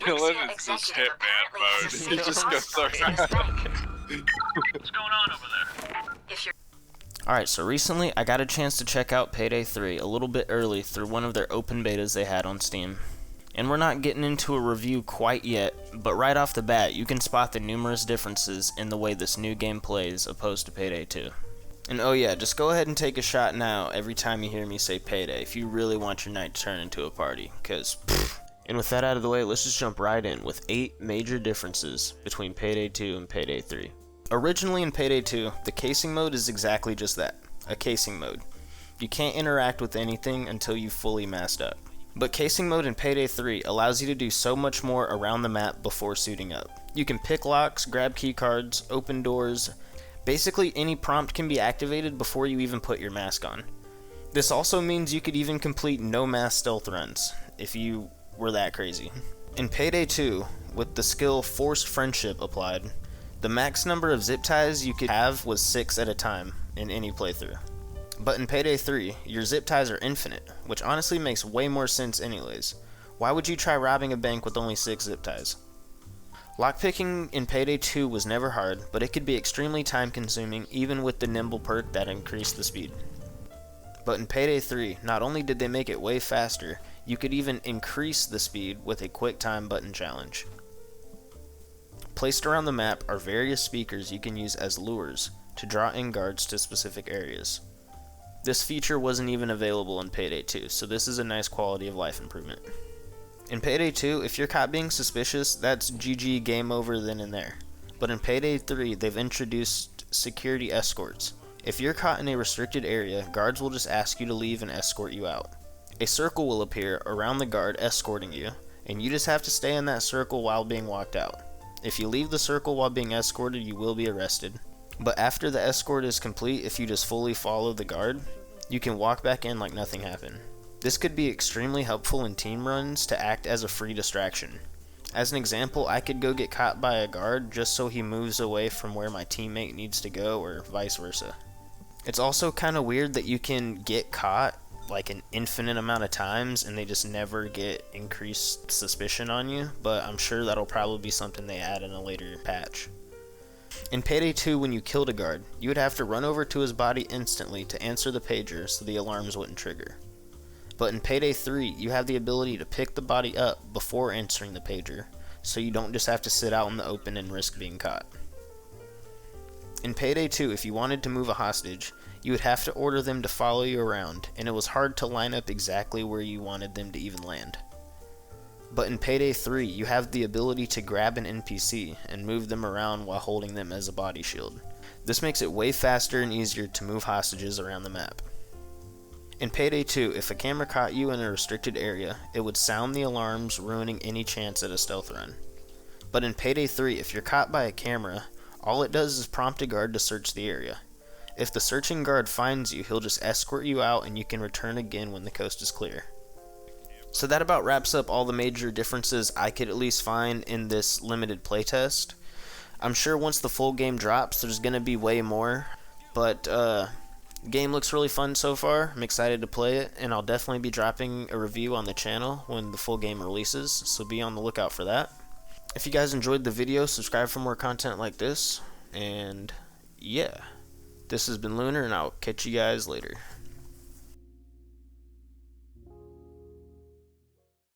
Dylan is just hitman mode. He just goes around. What's going on over there? Alright, so recently I got a chance to check out Payday 3 a little bit early through one of their open betas they had on Steam. And we're not getting into a review quite yet, but right off the bat you can spot the numerous differences in the way this new game plays opposed to Payday 2. And oh yeah, just go ahead and take a shot now every time you hear me say Payday if you really want your night to turn into a party, cause pfft. And with that out of the way, let's just jump right in with 8 major differences between Payday 2 and Payday 3. Originally in Payday 2, the casing mode is exactly just that, a casing mode. You can't interact with anything until you've fully masked up. But casing mode in Payday 3 allows you to do so much more around the map before suiting up. You can pick locks, grab keycards, open doors. Basically any prompt can be activated before you even put your mask on. This also means you could even complete no mask stealth runs, if you were that crazy. In Payday 2, with the skill Forced Friendship applied, the max number of zip ties you could have was 6 at a time in any playthrough. But in Payday 3, your zip ties are infinite, which honestly makes way more sense anyways. Why would you try robbing a bank with only 6 zip ties? Lockpicking in Payday 2 was never hard, but it could be extremely time consuming even with the nimble perk that increased the speed. But in Payday 3, not only did they make it way faster, you could even increase the speed with a quick time button challenge. Placed around the map are various speakers you can use as lures to draw in guards to specific areas. This feature wasn't even available in Payday 2, so this is a nice quality of life improvement. In Payday 2, if you're caught being suspicious, that's GG, game over then and there. But in Payday 3, they've introduced security escorts. If you're caught in a restricted area, guards will just ask you to leave and escort you out. A circle will appear around the guard escorting you, and you just have to stay in that circle while being walked out. If you leave the circle while being escorted, you will be arrested. But after the escort is complete, if you just fully follow the guard, you can walk back in like nothing happened. This could be extremely helpful in team runs to act as a free distraction. As an example, I could go get caught by a guard just so he moves away from where my teammate needs to go, or vice versa. It's also kind of weird that you can get caught like an infinite amount of times and they just never get increased suspicion on you, but I'm sure that'll probably be something they add in a later patch. In Payday 2, when you killed a guard, you would have to run over to his body instantly to answer the pager so the alarms wouldn't trigger. But in Payday 3, you have the ability to pick the body up before answering the pager, so you don't just have to sit out in the open and risk being caught. In Payday 2, if you wanted to move a hostage, you would have to order them to follow you around, and it was hard to line up exactly where you wanted them to even land. But in Payday 3, you have the ability to grab an NPC and move them around while holding them as a body shield. This makes it way faster and easier to move hostages around the map. In Payday 2, if a camera caught you in a restricted area, it would sound the alarms, ruining any chance at a stealth run. But in Payday 3, if you're caught by a camera, all it does is prompt a guard to search the area. If the searching guard finds you, he'll just escort you out and you can return again when the coast is clear. So that about wraps up all the major differences I could at least find in this limited playtest. I'm sure once the full game drops, there's going to be way more, but game looks really fun so far. I'm excited to play it, and I'll definitely be dropping a review on the channel when the full game releases, so be on the lookout for that. If you guys enjoyed the video, subscribe for more content like this, and yeah, this has been Lunar, and I'll catch you guys later.